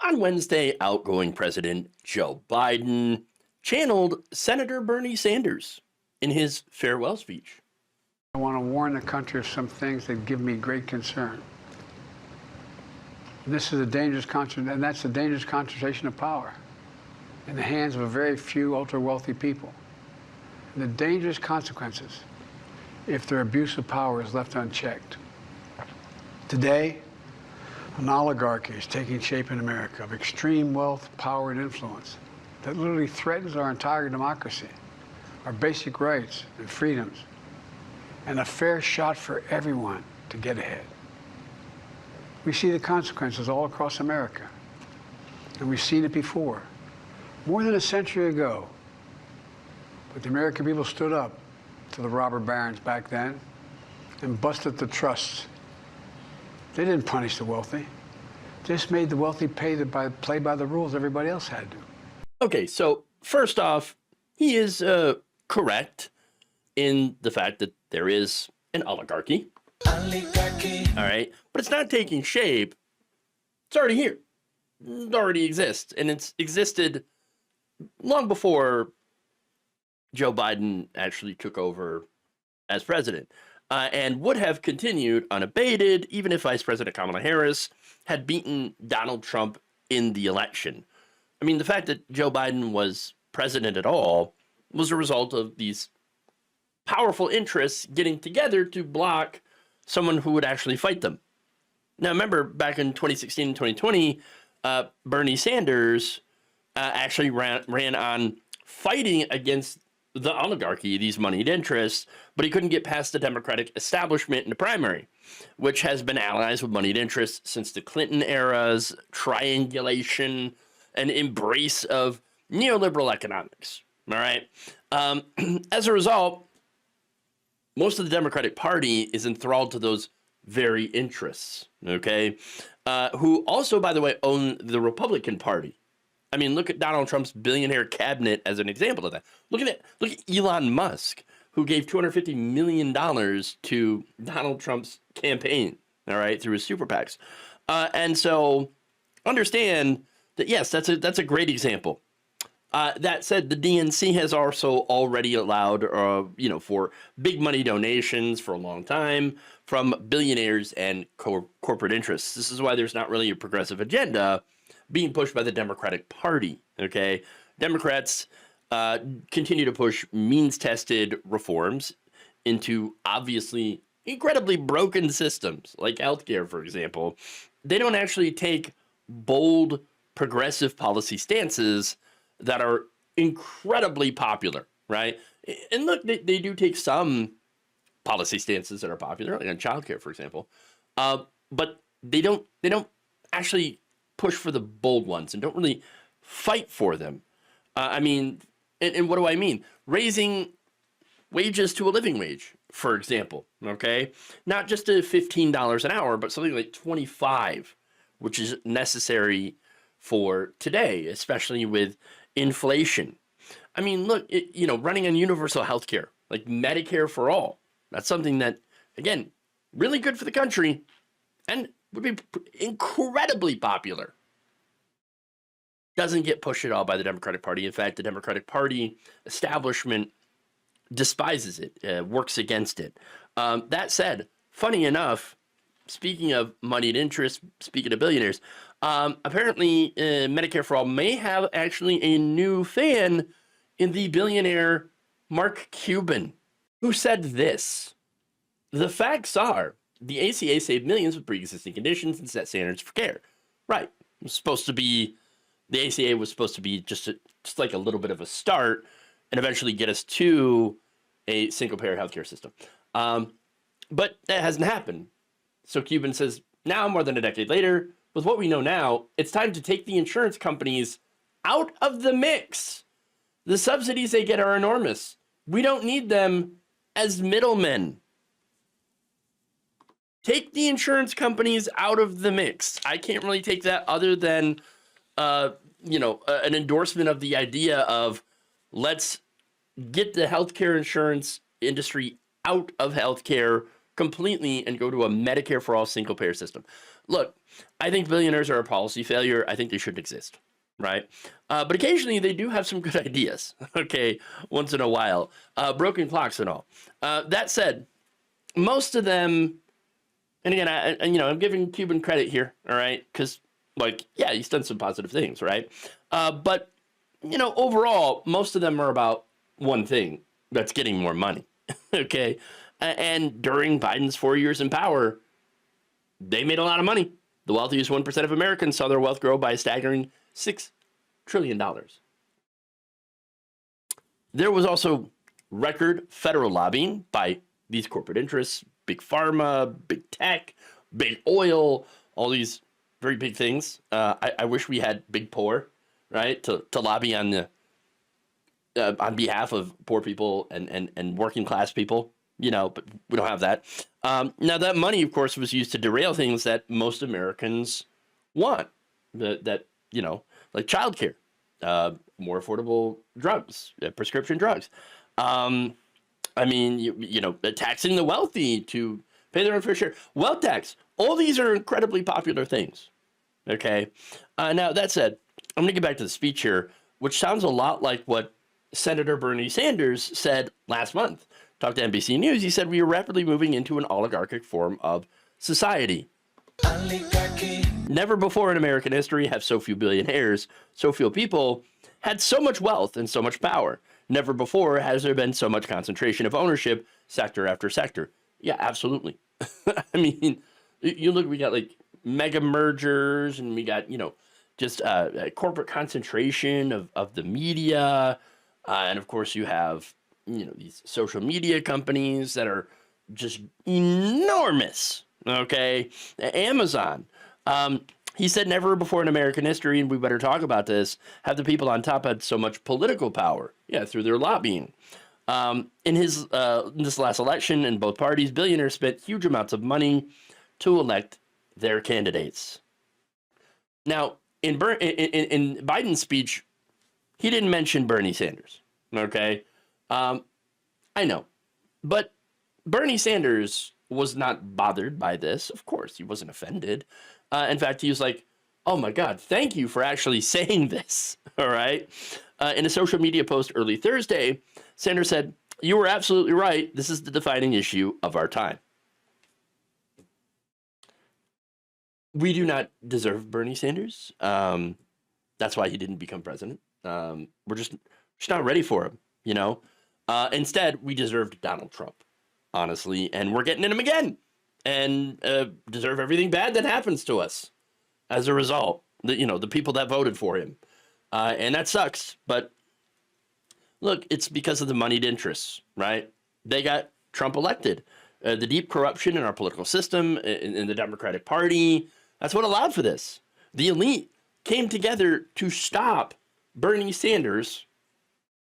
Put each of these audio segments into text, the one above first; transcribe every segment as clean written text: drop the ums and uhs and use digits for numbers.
On Wednesday, outgoing President Joe Biden channeled Senator Bernie Sanders in his farewell speech. I want to warn the country of some things that give me great concern. This is a dangerous and that's a dangerous concentration of power in the hands of a very few ultra-wealthy people. And the dangerous consequences if their abuse of power is left unchecked. Today, an oligarchy is taking shape in America of extreme wealth, power, and influence that literally threatens our entire democracy, our basic rights and freedoms, and a fair shot for everyone to get ahead. We see the consequences all across America, and we've seen it before, more than a century ago. But the American people stood up to the robber barons back then and busted the trusts. They didn't punish the wealthy, just made the wealthy play by the rules everybody else had to. Okay, so first off, he is correct in the fact that there is an oligarchy. Oligarchy. All right, but it's not taking shape. It's already here. It already exists, and it's existed long before Joe Biden actually took over as president, and would have continued unabated even if Vice President Kamala Harris had beaten Donald Trump in the election. I mean, the fact that Joe Biden was president at all was a result of these powerful interests getting together to block someone who would actually fight them. Now, remember, back in 2016 and 2020, Bernie Sanders actually ran on fighting against the oligarchy, these moneyed interests, but he couldn't get past the Democratic establishment in the primary, which has been allies with moneyed interests since the Clinton era's triangulation and embrace of neoliberal economics. All right. As a result, most of the Democratic Party is enthralled to those very interests, okay, who also, by the way, own the Republican Party. I mean, look at Donald Trump's billionaire cabinet as an example of that. Look at it. Look at Elon Musk, who gave $250 million to Donald Trump's campaign, all right, through his super PACs. And so understand that, yes, that's a great example. That said, the DNC has also already allowed, for big money donations for a long time from billionaires and corporate interests. This is why there's not really a progressive agenda being pushed by the Democratic Party, okay? Democrats continue to push means-tested reforms into obviously incredibly broken systems, like healthcare, for example. They don't actually take bold, progressive policy stances that are incredibly popular, right? And look, they do take some policy stances that are popular, like on childcare, for example, but they don't actually push for the bold ones and don't really fight for them. I mean, and what do I mean? Raising wages to a living wage, for example, okay? Not just to $15 an hour, but something like $25, which is necessary for today, especially with inflation. I mean, look, running on universal health care, like Medicare for all, that's something that, again, really good for the country and would be incredibly popular. Doesn't get pushed at all by the Democratic Party. In fact, the Democratic Party establishment despises it, works against it. That said, funny enough, speaking of moneyed interests, speaking of billionaires, apparently Medicare for All may have actually a new fan in the billionaire Mark Cuban, who said this: "The facts are the ACA saved millions with pre-existing conditions and set standards for care." Right. It was supposed to be, the ACA was supposed to be just like a little bit of a start and eventually get us to a single-payer healthcare system. But that hasn't happened. So Cuban says, now, more than a decade later, with what we know now, it's time to take the insurance companies out of the mix. The subsidies they get are enormous. We don't need them as middlemen. Take the insurance companies out of the mix. I can't really take that other than, an endorsement of the idea of let's get the healthcare insurance industry out of healthcare completely and go to a Medicare for all single payer system. look, I think billionaires are a policy failure. I think they shouldn't exist, right? But occasionally they do have some good ideas, okay, once in a while. Broken clocks and all. That said, most of them, and again, I'm giving Cuban credit here, all right? Because, like, yeah, he's done some positive things, right? But, overall, most of them are about one thing, that's getting more money, okay? And during Biden's 4 years in power, they made a lot of money. The wealthiest 1% of Americans saw their wealth grow by a staggering $6 trillion. There was also record federal lobbying by these corporate interests, big pharma, big tech, big oil, all these very big things. I wish we had big poor, right, to lobby on behalf of poor people and working class people, but we don't have that. Now, that money, of course, was used to derail things that most Americans want, like childcare, more affordable drugs, prescription drugs. Taxing the wealthy to pay their own fair share. Wealth tax. All these are incredibly popular things. Okay. Now, that said, I'm going to get back to the speech here, which sounds a lot like what Senator Bernie Sanders said last month. Talked to NBC News. He said we are rapidly moving into an oligarchic form of society. Oligarchy. Never before in American history have so few billionaires, so few people had so much wealth and so much power. Never before has there been so much concentration of ownership, sector after sector. Yeah, absolutely. I mean, you look, we got like mega mergers, and we got, just corporate concentration of the media. And of course, you have, these social media companies that are just enormous. Okay. Amazon. He said never before in American history, and we better talk about this, have the people on top had so much political power. Yeah, through their lobbying. In this last election, in both parties, billionaires spent huge amounts of money to elect their candidates. Now, in Biden's speech, he didn't mention Bernie Sanders. Okay, I know, but Bernie Sanders was not bothered by this. Of course, he wasn't offended. In fact, he was like, "Oh my God, thank you for actually saying this." All right. In a social media post early Thursday, Sanders said, "You were absolutely right. This is the defining issue of our time." We do not deserve Bernie Sanders. That's why he didn't become president. We're just not ready for him, Instead, we deserved Donald Trump, honestly, and we're getting him again, and deserve everything bad that happens to us as a result. The people that voted for him, and that sucks. But look, it's because of the moneyed interests, right? They got Trump elected. The deep corruption in our political system, in the Democratic Party, that's what allowed for this. The elite came together to stop Bernie Sanders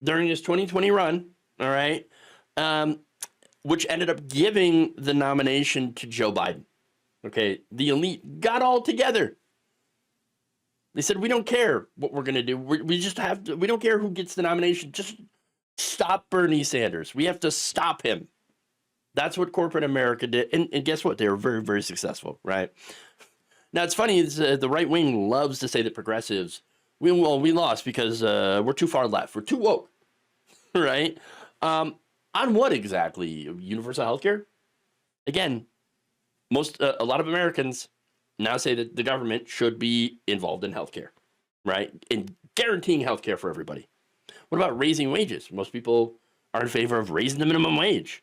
during his 2020 run, all right, which ended up giving the nomination to Joe Biden. Okay, the elite got all together. They said, we don't care what we're going to do. We don't care who gets the nomination. Just stop Bernie Sanders. We have to stop him. That's what corporate America did. And guess what? They were very, very successful, right? Now, it's funny, the right wing loves to say that progressives, we lost because we're too far left. We're too woke, right? On what exactly? Universal healthcare? Again, a lot of Americans now say that the government should be involved in healthcare, right? In guaranteeing healthcare for everybody. What about raising wages? Most people are in favor of raising the minimum wage.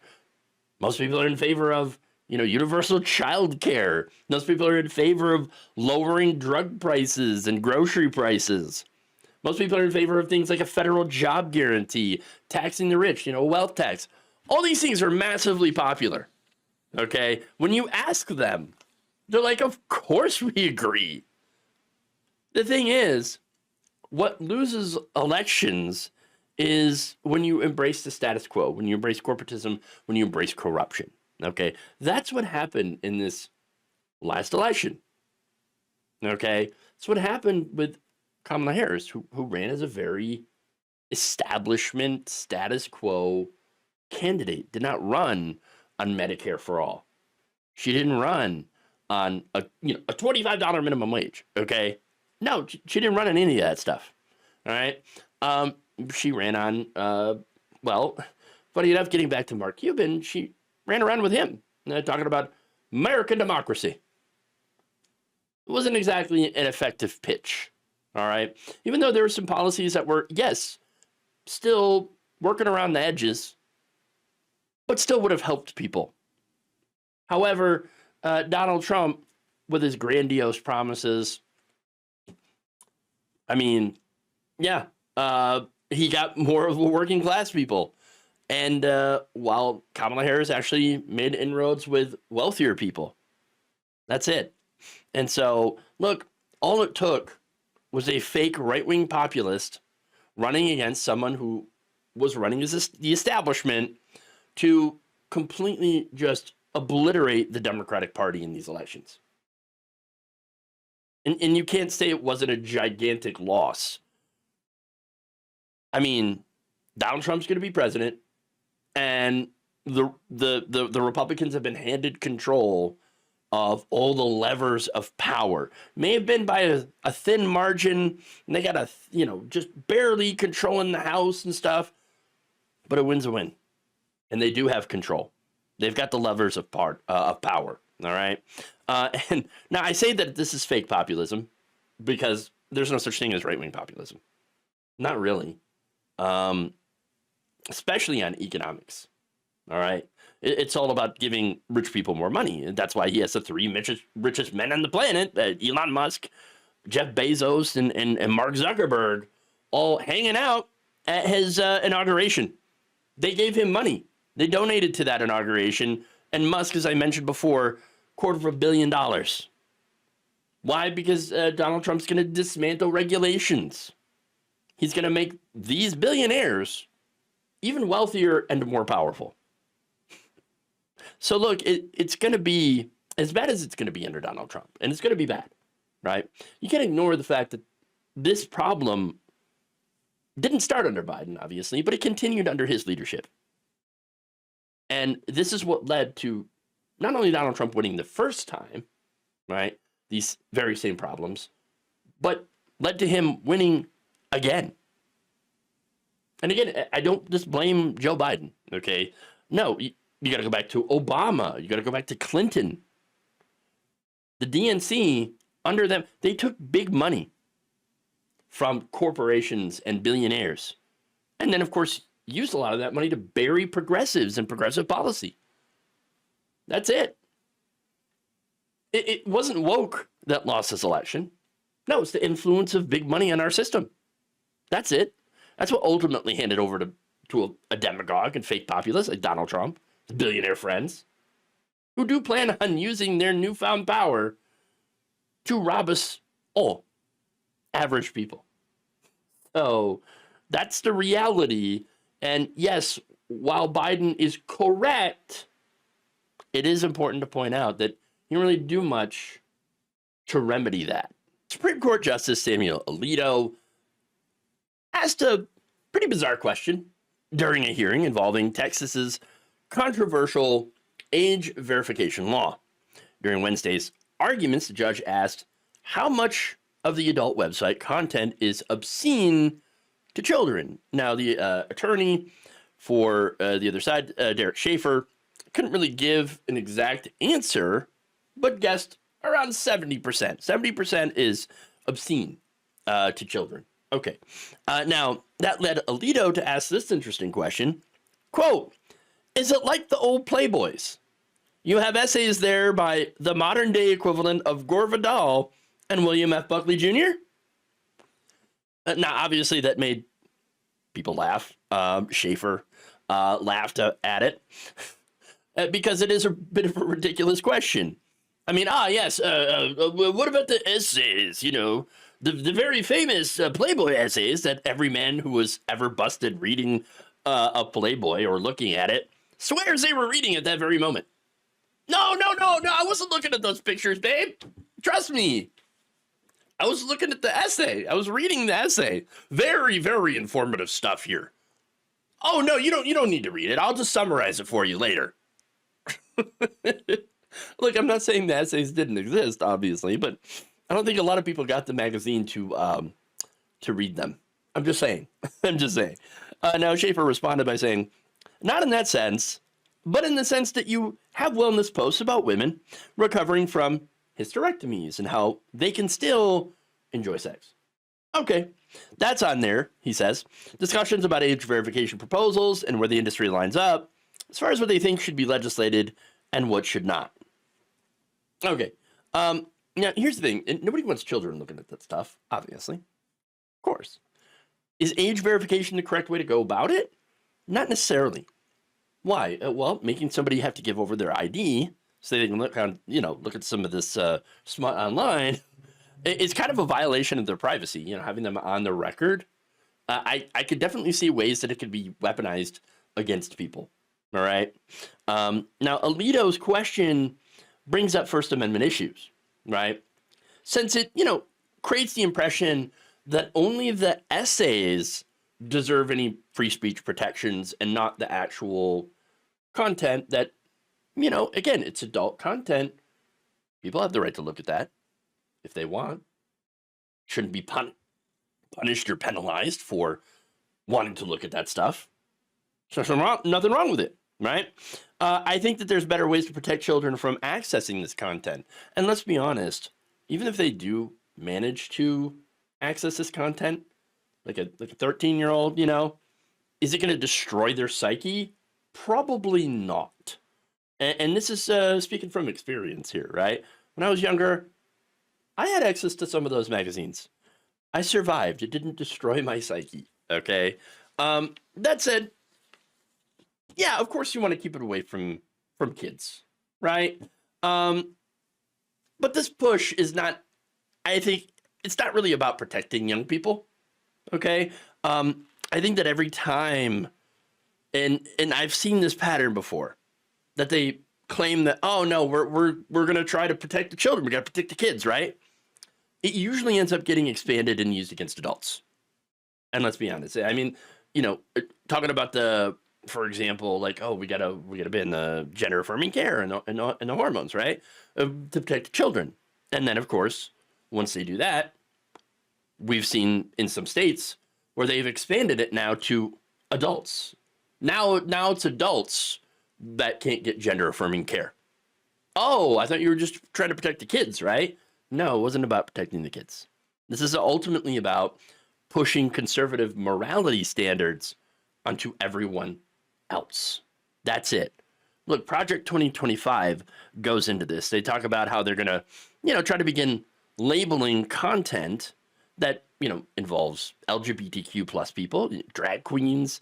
Most people are in favor of, universal child care. Most people are in favor of lowering drug prices and grocery prices. Most people are in favor of things like a federal job guarantee, taxing the rich, wealth tax. All these things are massively popular, okay? When you ask them, they're like, of course we agree. The thing is, what loses elections is when you embrace the status quo, when you embrace corporatism, when you embrace corruption. Okay, that's what happened in this last election. Okay, that's what happened with Kamala Harris, who ran as a very establishment, status quo candidate, did not run on Medicare for all. She didn't run on a $25 minimum wage. Okay, no, she didn't run on any of that stuff. All right, she ran on well, funny enough, getting back to Mark Cuban, she ran around with him talking about American democracy. It wasn't exactly an effective pitch. All right, even though there were some policies that were, yes, still working around the edges, but still would have helped people. However, Donald Trump, with his grandiose promises, I mean, yeah, he got more of the working class people. And while Kamala Harris actually made inroads with wealthier people. That's it. And so, look, all it took was a fake right-wing populist running against someone who was running as the establishment to completely just obliterate the Democratic Party in these elections. And you can't say it wasn't a gigantic loss. I mean, Donald Trump's going to be president, and the Republicans have been handed control of all the levers of power. May have been by a thin margin, and they got just barely controlling the House and stuff, but a win's a win. And they do have control. They've got the levers of power, all right? And now I say that this is fake populism because there's no such thing as right-wing populism. Not really. Especially on economics, all right? It's all about giving rich people more money. And that's why he has the three richest men on the planet, Elon Musk, Jeff Bezos, and Mark Zuckerberg, all hanging out at his inauguration. They gave him money. They donated to that inauguration. And Musk, as I mentioned before, $250 million. Why? Because Donald Trump's going to dismantle regulations. He's going to make these billionaires even wealthier and more powerful. So look, it's going to be as bad as it's going to be under Donald Trump. And it's going to be bad, right? You can't ignore the fact that this problem didn't start under Biden, obviously, but it continued under his leadership. And this is what led to not only Donald Trump winning the first time, right, these very same problems, but led to him winning again. And again, I don't just blame Joe Biden, okay? No, you got to go back to Obama. You got to go back to Clinton. The DNC, under them, they took big money from corporations and billionaires. And then, of course, used a lot of that money to bury progressives and progressive policy. That's it. It wasn't woke that lost this election. No, it's the influence of big money on our system. That's it. That's what ultimately handed over to a demagogue and fake populist like Donald Trump, his billionaire friends, who do plan on using their newfound power to rob us all, average people. So that's the reality. And yes, while Biden is correct, it is important to point out that he didn't really do much to remedy that. Supreme Court Justice Samuel Alito asked a pretty bizarre question during a hearing involving Texas's controversial age verification law. During Wednesday's arguments, the judge asked how much of the adult website content is obscene to children. Now, the attorney for the other side, Derek Schaefer, couldn't really give an exact answer, but guessed around 70%. 70% is obscene to children. Okay. Now, that led Alito to ask this interesting question. Quote, is it like the old Playboys? You have essays there by the modern day equivalent of Gore Vidal and William F. Buckley Jr.? Now, obviously, that made people laugh. Schaefer laughed at it because it is a bit of a ridiculous question. I mean, yes, what about the essays, you know? The very famous Playboy essays that every man who was ever busted reading a Playboy or looking at it swears they were reading at that very moment. No, I wasn't looking at those pictures, babe. Trust me. I was looking at the essay. I was reading the essay. Very, very informative stuff here. Oh, no, you don't need to read it. I'll just summarize it for you later. Look, I'm not saying the essays didn't exist, obviously, but I don't think a lot of people got the magazine to read them. I'm just saying. I'm just saying. Now, Schaefer responded by saying, not in that sense, but in the sense that you have wellness posts about women recovering from hysterectomies and how they can still enjoy sex. Okay, that's on there, he says. Discussions about age verification proposals and where the industry lines up, as far as what they think should be legislated and what should not. Okay, now here's the thing. Nobody wants children looking at that stuff, obviously. Of course. Is age verification the correct way to go about it? Not necessarily. Why? Well, making somebody have to give over their ID so they can look on, look at some of this smut online. It's kind of a violation of their privacy, having them on the record. I could definitely see ways that it could be weaponized against people. All right. Now, Alito's question brings up First Amendment issues, right? Since it, creates the impression that only the essays deserve any free speech protections and not the actual content that, again, it's adult content. People have the right to look at that if they want. Shouldn't be punished or penalized for wanting to look at that stuff. So nothing wrong with it, right? I think that there's better ways to protect children from accessing this content. And let's be honest, even if they do manage to access this content, like a 13-year-old, is it going to destroy their psyche? Probably not. And this is speaking from experience here, right? When I was younger, I had access to some of those magazines. I survived. It didn't destroy my psyche, okay? That said, yeah, of course you want to keep it away from kids, right? But this push is not, I think, it's not really about protecting young people, okay? I think that every time, and I've seen this pattern before, that they claim that, oh no, we're gonna try to protect the children, we gotta protect the kids, right? It usually ends up getting expanded and used against adults. And let's be honest, I mean, talking about for example, like, oh, we gotta ban the gender affirming care and the hormones, right? To protect the children. And then, of course, once they do that, we've seen in some states where they've expanded it now to adults. Now it's adults that can't get gender affirming care. Oh, I thought you were just trying to protect the kids, right? No, it wasn't about protecting the kids. This is ultimately about pushing conservative morality standards onto everyone else. That's it. Look, Project 2025 goes into this. They talk about how they're going to, try to begin labeling content that, involves LGBTQ plus people, drag queens.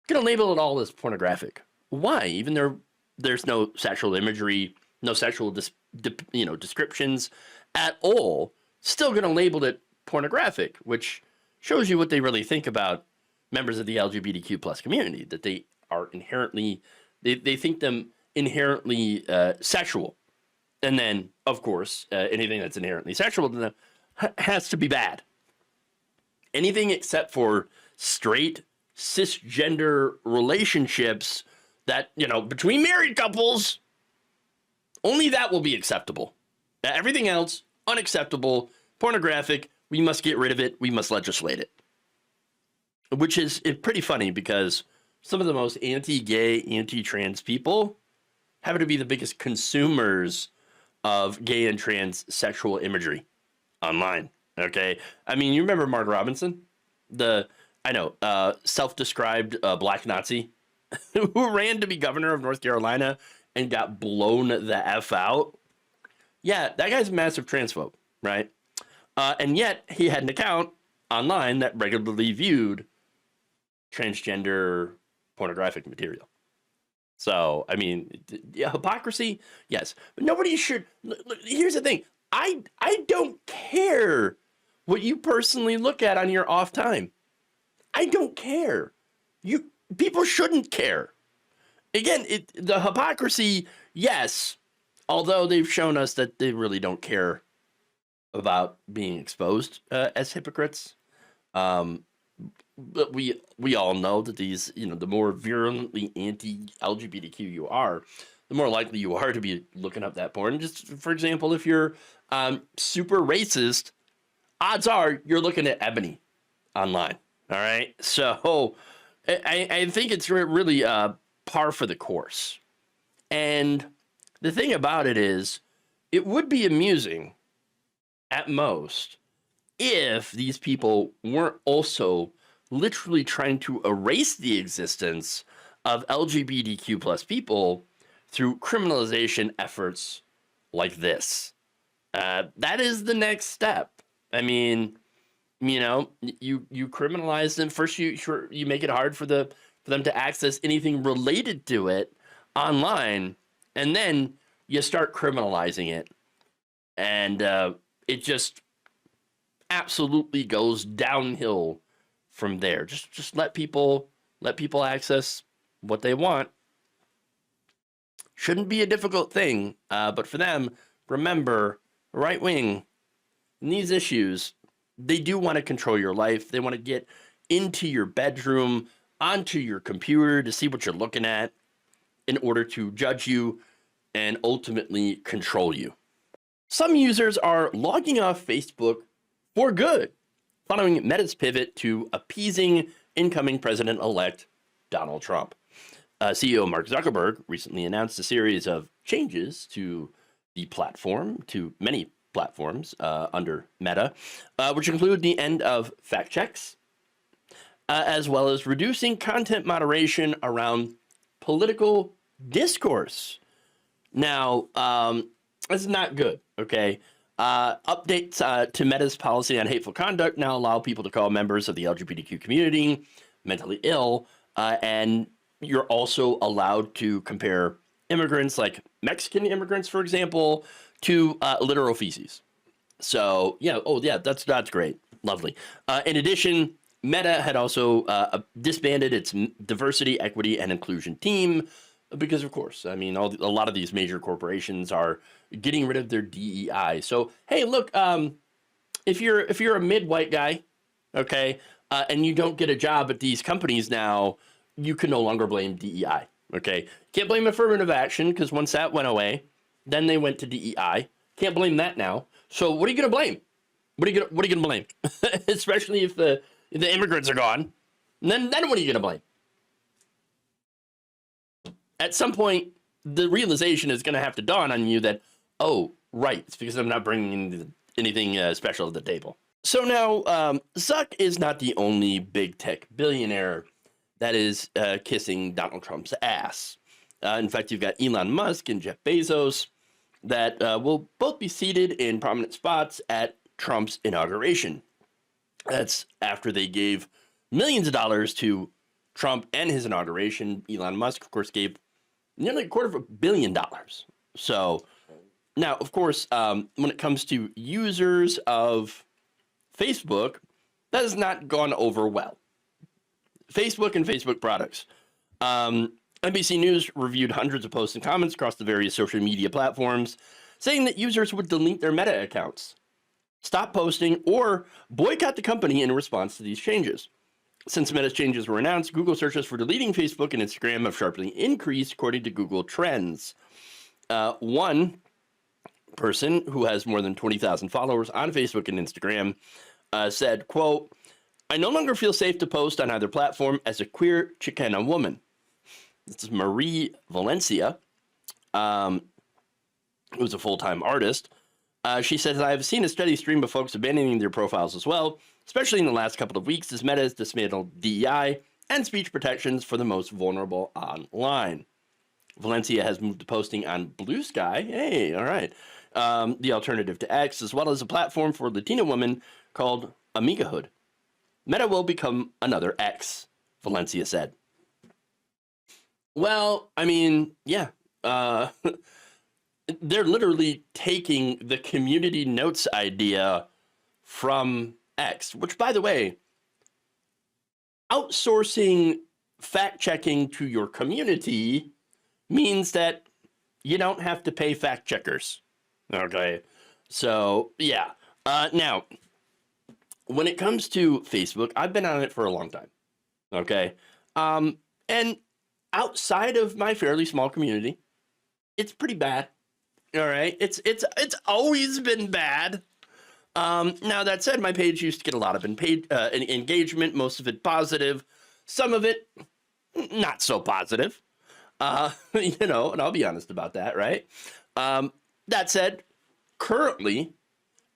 Going to label it all as pornographic. Why? Even there's no sexual imagery, no sexual descriptions at all, still going to label it pornographic, which shows you what they really think about members of the LGBTQ plus community, that they are inherently, they think them inherently sexual. And then, of course, anything that's inherently sexual to them has to be bad. Anything except for straight cisgender relationships that, between married couples, only that will be acceptable. Everything else, unacceptable, pornographic, we must get rid of it, we must legislate it. Which is pretty funny because some of the most anti-gay, anti-trans people happen to be the biggest consumers of gay and trans sexual imagery online, okay? I mean, you remember Mark Robinson? Self-described black Nazi who ran to be governor of North Carolina and got blown the F out. Yeah, that guy's a massive transphobe, right? And yet he had an account online that regularly viewed transgender pornographic material. So, I mean, hypocrisy, yes. But nobody should... Here's the thing. I don't care what you personally look at on your off time. I don't care. People shouldn't care. Again, the hypocrisy, yes, although they've shown us that they really don't care about being exposed as hypocrites. But we all know that these, the more virulently anti-LGBTQ you are, the more likely you are to be looking up that porn. Just for example, if you're super racist, odds are you're looking at Ebony online. All right. So I think it's really par for the course. And the thing about it is, it would be amusing at most if these people weren't also literally trying to erase the existence of LGBTQ plus people through criminalization efforts like this. That is the next step. I mean, you know, you criminalize them first. You make it hard for them to access anything related to it online, and then you start criminalizing it, and it just absolutely goes downhill from there. Just let people access what they want. Shouldn't be a difficult thing, but for them, remember, right wing, in these issues, they do want to control your life. They want to get into your bedroom, onto your computer to see what you're looking at in order to judge you and ultimately control you. Some users are logging off Facebook for good, following Meta's pivot to appeasing incoming president-elect Donald Trump. CEO Mark Zuckerberg recently announced a series of changes to the platform, to many platforms under Meta, which include the end of fact checks, as well as reducing content moderation around political discourse. Now, this is not good, okay? Updates to Meta's policy on hateful conduct now allow people to call members of the LGBTQ community mentally ill, and you're also allowed to compare immigrants, like Mexican immigrants, for example, to literal feces. So, yeah, that's great. Lovely. In addition, Meta had also disbanded its diversity, equity, and inclusion team because, of course, I mean, a lot of these major corporations are getting rid of their DEI. So, hey, look, if you're a mid-white guy, okay, and you don't get a job at these companies now, you can no longer blame DEI. Okay, can't blame affirmative action because once that went away, then they went to DEI. Can't blame that now. So what are you gonna blame? What are you gonna blame? Especially if the immigrants are gone. And then what are you gonna blame? At some point, the realization is gonna have to dawn on you that, oh, right, it's because I'm not bringing anything special to the table. So now, Zuck is not the only big tech billionaire that is kissing Donald Trump's ass. In fact, you've got Elon Musk and Jeff Bezos that will both be seated in prominent spots at Trump's inauguration. That's after they gave millions of dollars to Trump and his inauguration. Elon Musk, of course, gave nearly $250 million. So now, of course, when it comes to users of Facebook, that has not gone over well. Facebook and Facebook products. NBC News reviewed hundreds of posts and comments across the various social media platforms, saying that users would delete their Meta accounts, stop posting, or boycott the company in response to these changes. Since Meta's changes were announced, Google searches for deleting Facebook and Instagram have sharply increased, according to Google Trends. One person who has more than 20,000 followers on Facebook and Instagram said, quote, "I no longer feel safe to post on either platform as a queer Chicana woman." This is Marie Valencia, who's a full-time artist. She says, "I've seen a steady stream of folks abandoning their profiles as well, especially in the last couple of weeks as Meta has dismantled DEI and speech protections for the most vulnerable online." Valencia has moved to posting on Blue Sky. Hey, all right. The alternative to X, as well as a platform for Latina women called Amigahood. Meta will become another X, Valencia said. Well, I mean, yeah. They're literally taking the community notes idea from X, which, by the way, outsourcing fact-checking to your community means that you don't have to pay fact-checkers. Okay? So, yeah. Now, when it comes to Facebook, I've been on it for a long time. Okay? And outside of my fairly small community, it's pretty bad. All right, it's always been bad. Now that said, my page used to get a lot of engagement, most of it positive, some of it not so positive. And I'll be honest about that, right? That said, currently,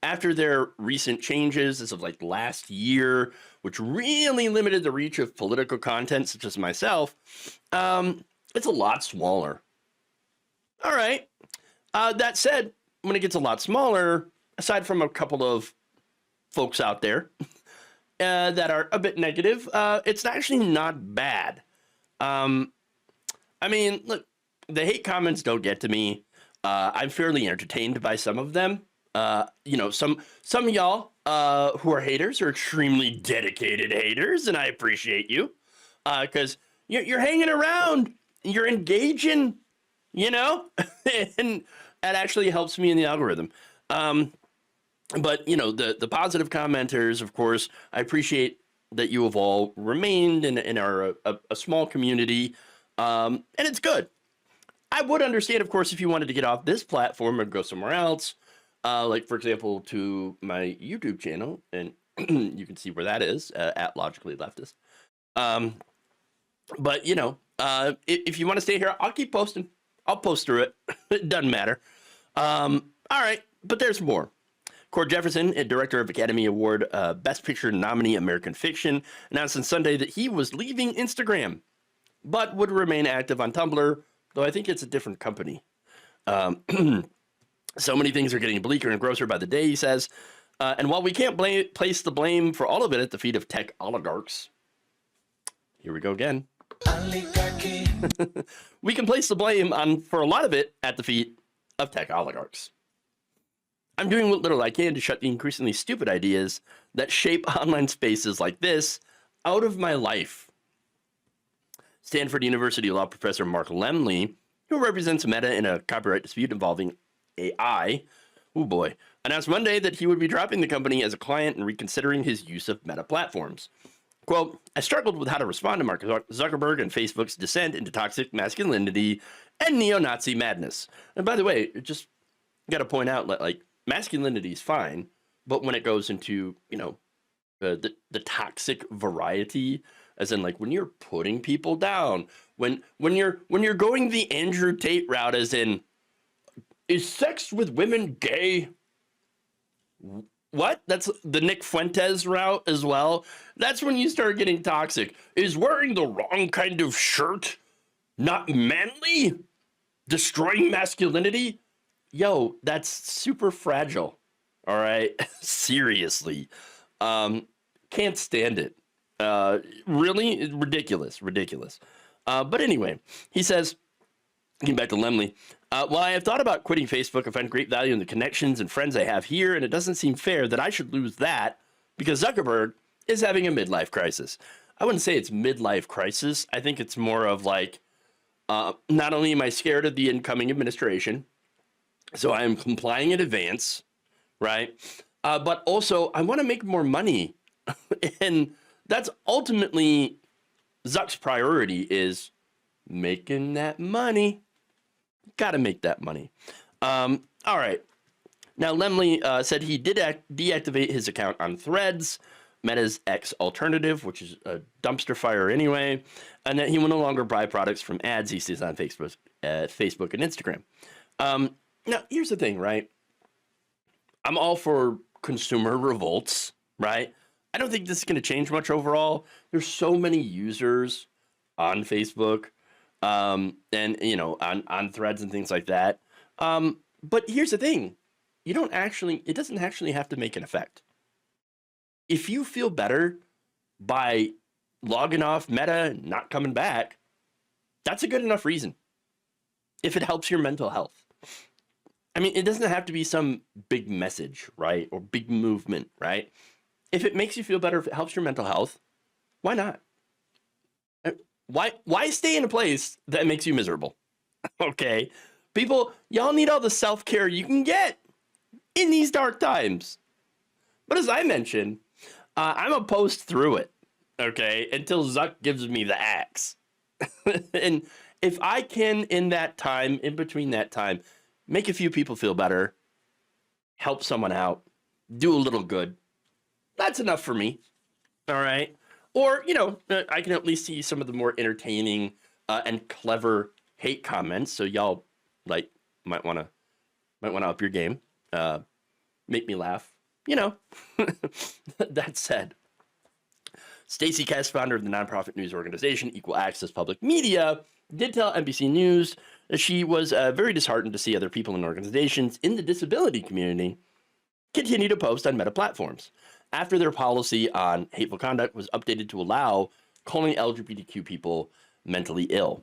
after their recent changes as of like last year, which really limited the reach of political content such as myself, it's a lot smaller. All right. That said, when it gets a lot smaller, aside from a couple of folks out there that are a bit negative, it's actually not bad. Look, the hate comments don't get to me. I'm fairly entertained by some of them. Some of y'all who are haters are extremely dedicated haters, and I appreciate you because you're hanging around, you're engaging, and that actually helps me in the algorithm. But the positive commenters, of course, I appreciate that you have all remained and are a small community, and it's good. I would understand, of course, if you wanted to get off this platform and go somewhere else, like, for example, to my YouTube channel, and you can see where that is, at Logically Leftist. But, if you want to stay here, I'll keep posting. I'll post through it. It doesn't matter. All right, but there's more. Cord Jefferson, a director of Academy Award Best Picture nominee American Fiction, announced on Sunday that he was leaving Instagram, but would remain active on Tumblr, though I think it's a different company. So many things are getting bleaker and grosser by the day, he says. And while we can't place the blame for all of it at the feet of tech oligarchs, here we go again. Oligarchy. We can place the blame for a lot of it at the feet of tech oligarchs. I'm doing what little I can to shut the increasingly stupid ideas that shape online spaces like this out of my life. Stanford University law professor Mark Lemley, who represents Meta in a copyright dispute involving AI, announced Monday that he would be dropping the company as a client and reconsidering his use of Meta platforms. Quote, I struggled with how to respond to Mark Zuckerberg and Facebook's descent into toxic masculinity and neo-Nazi madness. And by the way, just got to point out, like, masculinity is fine, but when it goes into, the toxic variety, as in, like, when you're putting people down, when you're going the Andrew Tate route, as in, is sex with women gay? What? That's the Nick Fuentes route as well. That's when you start getting toxic. Is wearing the wrong kind of shirt not manly? Destroying masculinity? Yo, that's super fragile. All right? Seriously. Can't stand it. Really? Ridiculous. But anyway, he says, getting back to Lemley, while I have thought about quitting Facebook, I find great value in the connections and friends I have here, and it doesn't seem fair that I should lose that because Zuckerberg is having a midlife crisis. I wouldn't say it's midlife crisis. I think it's more of like, not only am I scared of the incoming administration, so I am complying in advance, right? But also, I want to make more money. And that's ultimately Zuck's priority, is making that money. Got to make that money. All right. Now, Lemley said he did deactivate his account on Threads, Meta's X alternative, which is a dumpster fire anyway, and that he will no longer buy products from ads he sees on Facebook and Instagram. Now, here's the thing, right? I'm all for consumer revolts, right? I don't think this is going to change much overall. There's so many users on Facebook, and on Threads and things like that. But here's the thing: it doesn't actually have to make an effect. If you feel better by logging off Meta and not coming back, that's a good enough reason. If it helps your mental health. I mean, it doesn't have to be some big message, right? Or big movement, right? If it makes you feel better, if it helps your mental health, why not? Why stay in a place that makes you miserable? Okay. People, y'all need all the self-care you can get in these dark times. But as I mentioned, I'm a post through it, okay, until Zuck gives me the axe. and if I can, in that time, in between that time, make a few people feel better, help someone out, do a little good, that's enough for me. All right. Or, I can at least see some of the more entertaining and clever hate comments. So y'all might want to up your game, make me laugh. That said, Stacey Kess, founder of the nonprofit news organization Equal Access Public Media, did tell NBC News that she was very disheartened to see other people and organizations in the disability community continue to post on Meta platforms after their policy on hateful conduct was updated to allow calling LGBTQ people mentally ill,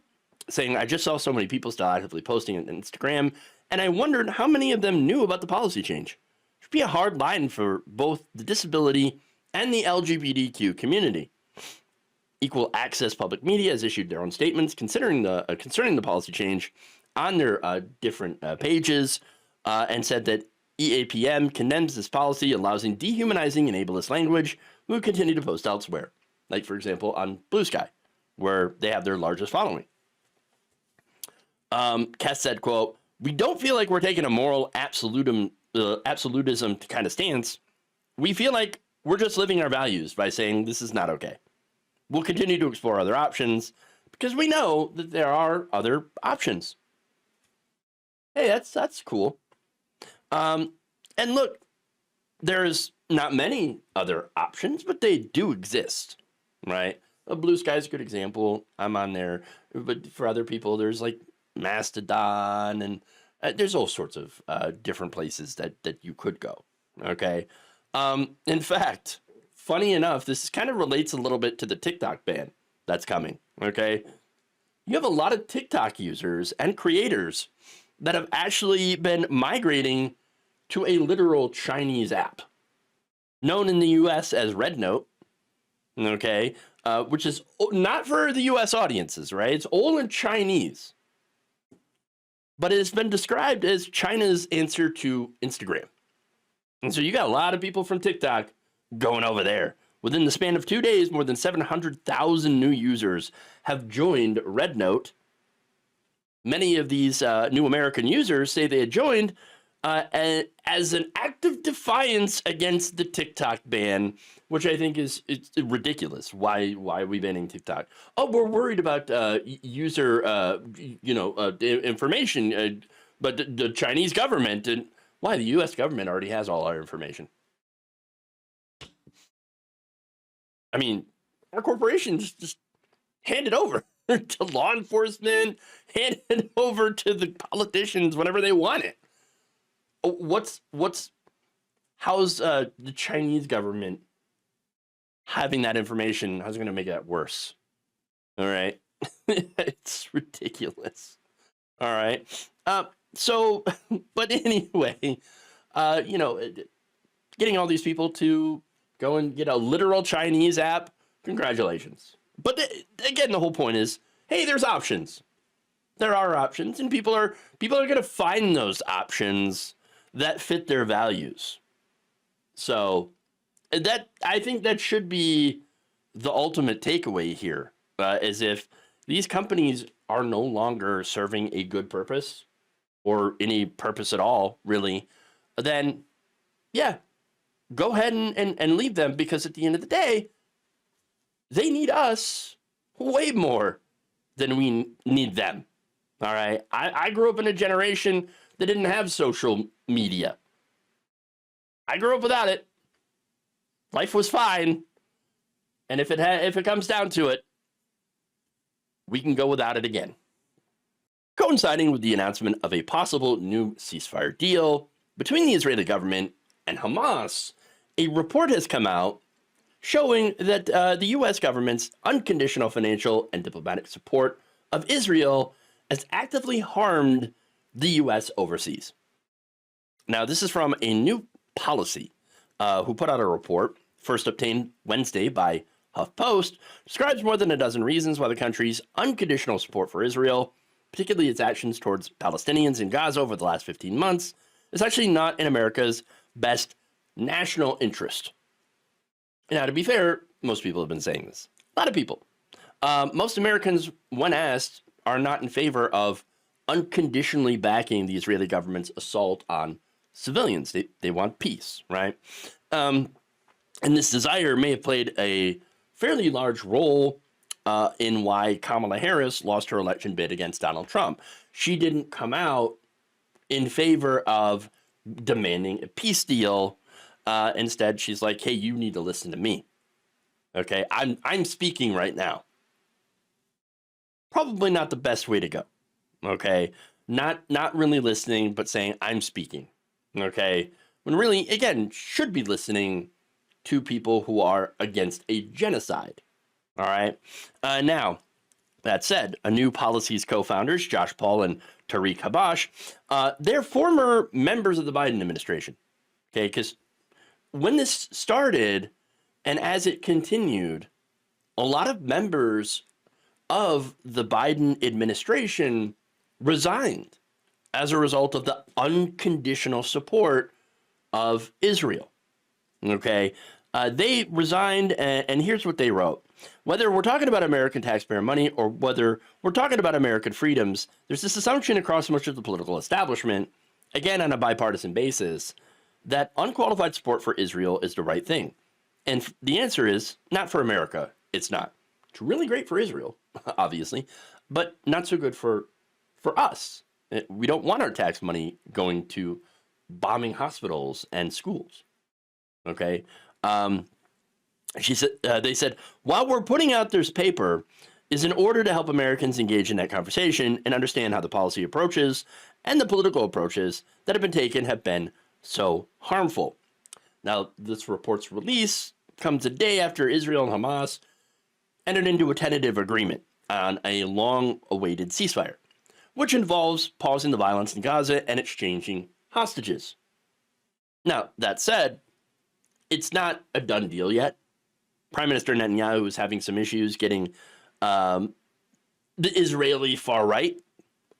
saying, "I just saw so many people still actively posting on Instagram, and I wondered how many of them knew about the policy change. It should be a hard line for both the disability and the LGBTQ community." Equal Access Public Media has issued their own statements concerning the policy change on their different pages, and said that EAPM condemns this policy, allows dehumanizing and ableist language. We will continue to post elsewhere, like, for example, on Blue Sky, where they have their largest following. Kess said, quote, "We don't feel like we're taking a moral absolutism kind of stance. We feel like we're just living our values by saying this is not okay. We'll continue to explore other options because we know that there are other options." Hey, that's cool. And look, there's not many other options, but they do exist, right? Blue Sky is a good example. I'm on there, but for other people, there's like Mastodon, and there's all sorts of different places that you could go. Okay. In fact, funny enough, this kind of relates a little bit to the TikTok ban that's coming. Okay. You have a lot of TikTok users and creators that have actually been migrating to a literal Chinese app known in the US as Red Note, okay, which is not for the US audiences, right? It's all in Chinese, but it has been described as China's answer to Instagram. And so you got a lot of people from TikTok going over there. Within the span of 2 days, more than 700,000 new users have joined Red Note. Many of these new American users say they had joined as an act of defiance against the TikTok ban, which I think is ridiculous. Why are we banning TikTok? Oh, we're worried about user information, but the Chinese government, and why? The U.S. government already has all our information. I mean, our corporations just hand it over to law enforcement, hand it over to the politicians whenever they want it. How's the Chinese government having that information? How's it going to make that worse? All right. It's ridiculous. All right. So, but anyway, getting all these people to go and get a literal Chinese app, congratulations. But again, the whole point is, hey, there's options. There are options, and people are going to find those options that fit their values. So I think that should be the ultimate takeaway here, is if these companies are no longer serving a good purpose or any purpose at all, really, then yeah, go ahead and leave them, because at the end of the day, they need us way more than we need them. All right. I grew up in a generation that didn't have social media. I grew up without it. Life was fine. And if it comes down to it, we can go without it again. Coinciding with the announcement of a possible new ceasefire deal between the Israeli government and Hamas, a report has come out showing that the U.S. government's unconditional financial and diplomatic support of Israel has actively harmed the U.S. overseas. Now, this is from a new policy who put out a report, first obtained Wednesday by HuffPost, describes more than a dozen reasons why the country's unconditional support for Israel, particularly its actions towards Palestinians in Gaza over the last 15 months, is actually not in America's best national interest. Now, to be fair, most people have been saying this. A lot of people. Most Americans, when asked, are not in favor of unconditionally backing the Israeli government's assault on civilians. They want peace, right? And this desire may have played a fairly large role in why Kamala Harris lost her election bid against Donald Trump. She didn't come out in favor of demanding a peace deal. Instead, she's like, hey, you need to listen to me. Okay, I'm speaking right now. Probably not the best way to go. Okay, not really listening, but saying I'm speaking. Okay, when really, again, should be listening to people who are against a genocide. All right. Now, that said, a new policies co-founders, Josh Paul and Tariq Habash, they're former members of the Biden administration. Okay, because when this started and as it continued, a lot of members of the Biden administration resigned as a result of the unconditional support of Israel. Okay, they resigned, and here's what they wrote. Whether we're talking about American taxpayer money or whether we're talking about American freedoms, there's this assumption across much of the political establishment, again on a bipartisan basis, that unqualified support for Israel is the right thing. And the answer is not for America. It's not. It's really great for Israel, obviously, but not so good for us. We don't want our tax money going to bombing hospitals and schools. Okay. She said, they said, while we're putting out this paper is in order to help Americans engage in that conversation and understand how the policy approaches and the political approaches that have been taken have been so harmful. Now, this report's release comes a day after Israel and Hamas entered into a tentative agreement on a long-awaited ceasefire, which involves pausing the violence in Gaza and exchanging hostages. Now, that said, it's not a done deal yet. Prime Minister Netanyahu is having some issues getting the Israeli far right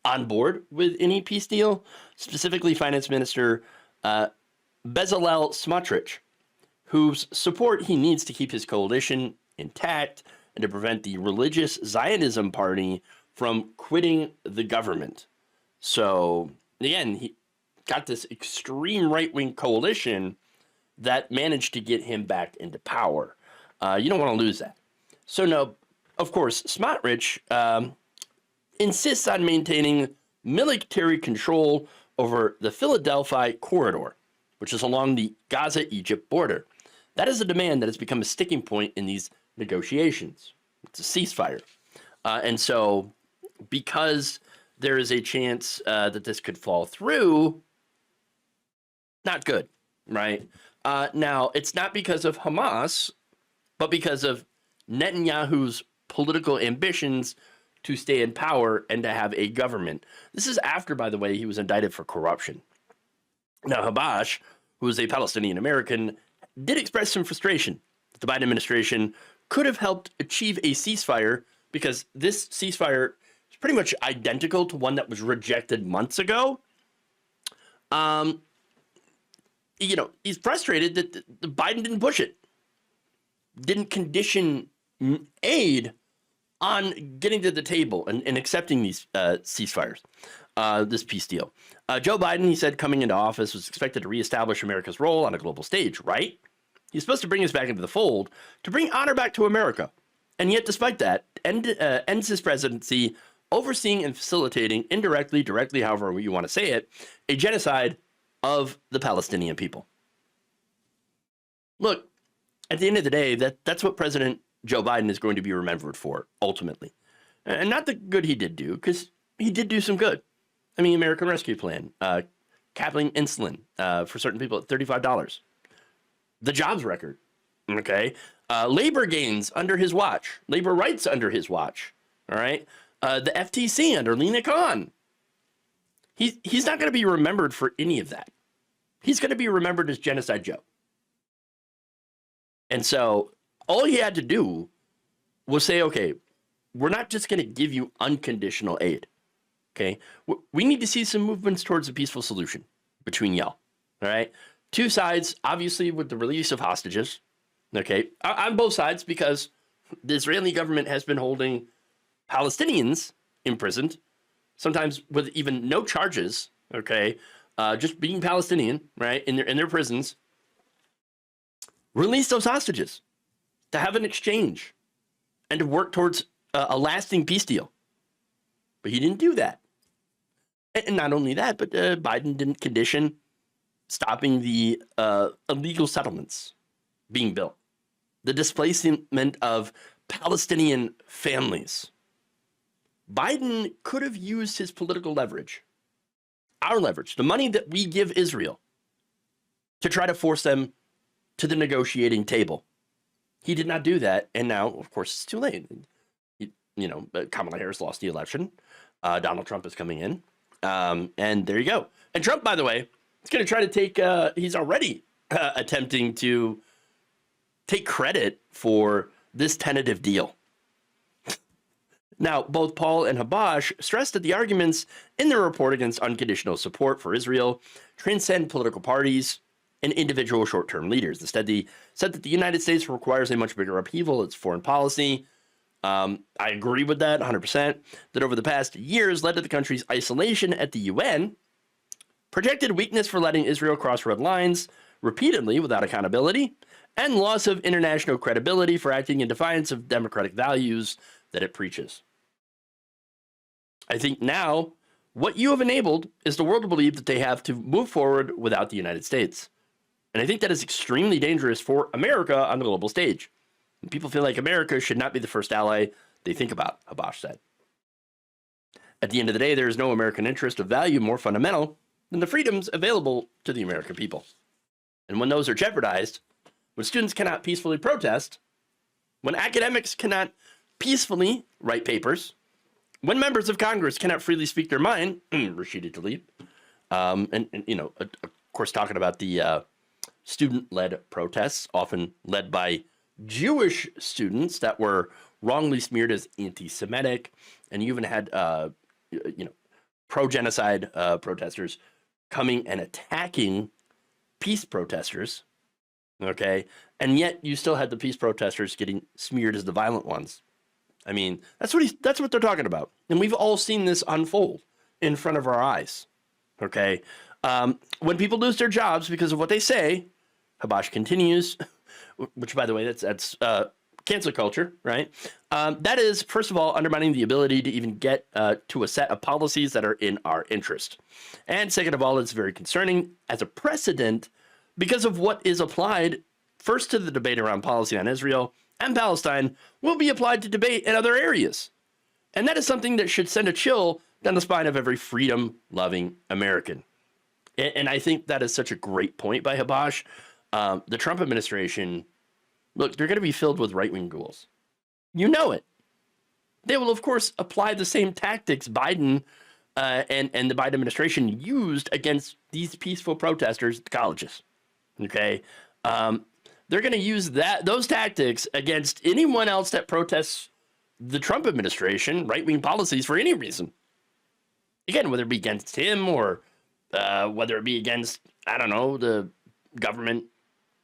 on board with any peace deal, specifically Finance Minister Bezalel Smotrich, whose support he needs to keep his coalition intact and to prevent the religious Zionism party from quitting the government. So, again, he got this extreme right-wing coalition that managed to get him back into power. You don't want to lose that. So, no, of course, Smotrich insists on maintaining military control over the Philadelphia corridor, which is along the Gaza-Egypt border. That is a demand that has become a sticking point in these negotiations. It's a ceasefire. And so, because there is a chance that this could fall through, not good, right? Now, it's not because of Hamas, but because of Netanyahu's political ambitions to stay in power and to have a government. This is after, by the way, he was indicted for corruption. Now, Habash, who is a Palestinian American, did express some frustration that the Biden administration could have helped achieve a ceasefire because this ceasefire is pretty much identical to one that was rejected months ago. He's frustrated that the Biden didn't push it, didn't condition aid on getting to the table and accepting these ceasefires, this peace deal. Joe Biden, he said, coming into office, was expected to reestablish America's role on a global stage, right? He's supposed to bring us back into the fold, to bring honor back to America. And yet, despite that, ends his presidency overseeing and facilitating, indirectly, directly, however you want to say it, a genocide of the Palestinian people. Look, at the end of the day, that's what President Joe Biden is going to be remembered for, ultimately. And not the good he did do, because he did do some good. I mean, American Rescue Plan, capping insulin for certain people at $35. The jobs record, okay? Labor gains under his watch. Labor rights under his watch, all right? The FTC under Lena Khan. He's not going to be remembered for any of that. He's going to be remembered as Genocide Joe. And so all he had to do was say, okay, we're not just going to give you unconditional aid. Okay, we need to see some movements towards a peaceful solution between y'all. All right, two sides, obviously, with the release of hostages. Okay, on both sides, because the Israeli government has been holding Palestinians imprisoned, sometimes with even no charges, okay, just being Palestinian, right, in their prisons, release those hostages to have an exchange and to work towards a lasting peace deal. But he didn't do that. And not only that, but Biden didn't condition stopping the illegal settlements being built, the displacement of Palestinian families. Biden could have used his political leverage, our leverage, the money that we give Israel, to try to force them to the negotiating table. He did not do that, and now, of course, it's too late. Kamala Harris lost the election. Donald Trump is coming in, and there you go. And Trump, by the way, is going to try to take, he's already attempting to take credit for this tentative deal. Now, both Paul and Habash stressed that the arguments in their report against unconditional support for Israel transcend political parties and individual short-term leaders. Instead, they said that the United States requires a much bigger upheaval of its foreign policy. I agree with that 100%, that over the past years led to the country's isolation at the UN, projected weakness for letting Israel cross red lines repeatedly without accountability, and loss of international credibility for acting in defiance of democratic values that it preaches. I think now what you have enabled is the world to believe that they have to move forward without the United States. And I think that is extremely dangerous for America on the global stage. And people feel like America should not be the first ally they think about, Habash said. At the end of the day, there is no American interest of value more fundamental than the freedoms available to the American people. And when those are jeopardized, when students cannot peacefully protest, when academics cannot peacefully write papers, when members of Congress cannot freely speak their mind, Rashida Tlaib, of course, talking about the student-led protests, often led by Jewish students that were wrongly smeared as anti-Semitic, and you even had, pro-genocide protesters coming and attacking peace protesters, okay? And yet you still had the peace protesters getting smeared as the violent ones. I mean, that's what they're talking about. And we've all seen this unfold in front of our eyes, okay? When people lose their jobs because of what they say, Habash continues, which, by the way, that's cancel culture, right? That is, first of all, undermining the ability to even get to a set of policies that are in our interest. And second of all, it's very concerning as a precedent because of what is applied first to the debate around policy on Israel and Palestine will be applied to debate in other areas. And that is something that should send a chill down the spine of every freedom-loving American. And I think that is such a great point by Habash. The Trump administration, look, they're going to be filled with right-wing ghouls. You know it. They will, of course, apply the same tactics Biden and the Biden administration used against these peaceful protesters at colleges. Okay? They're going to use those tactics against anyone else that protests the Trump administration, right-wing policies for any reason. Again, whether it be against him or whether it be against, I don't know, the government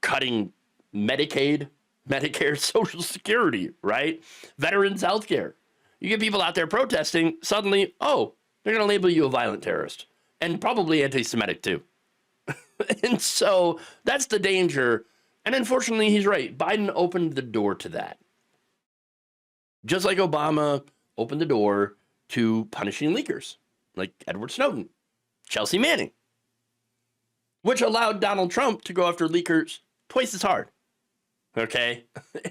cutting Medicaid, Medicare, Social Security, right? Veterans health care. You get people out there protesting, suddenly, oh, they're going to label you a violent terrorist and probably anti-Semitic too. And so that's the danger. And unfortunately, he's right. Biden opened the door to that. Just like Obama opened the door to punishing leakers, like Edward Snowden, Chelsea Manning, which allowed Donald Trump to go after leakers twice as hard. Okay?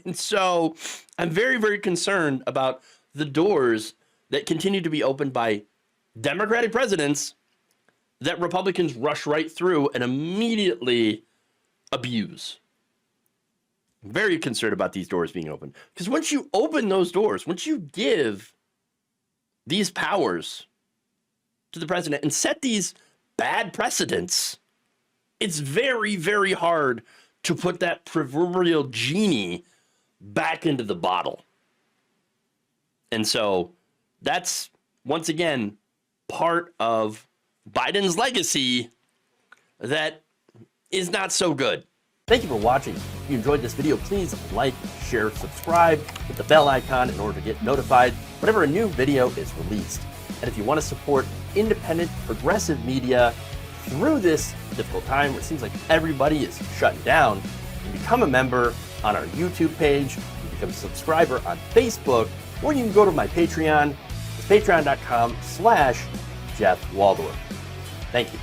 And so I'm very, very concerned about the doors that continue to be opened by Democratic presidents that Republicans rush right through and immediately abuse. I'm very concerned about these doors being open. Because once you open those doors, once you give these powers to the president and set these bad precedents, it's very, very hard to put that proverbial genie back into the bottle. And so that's, once again, part of Biden's legacy that is not so good. Thank you for watching. If you enjoyed this video, please like, share. share, subscribe, hit the bell icon in order to get notified whenever a new video is released. And if you want to support independent, progressive media through this difficult time where it seems like everybody is shutting down, you can become a member on our YouTube page, you can become a subscriber on Facebook, or you can go to my Patreon. It's patreon.com/Jeff Waldorf. Thank you.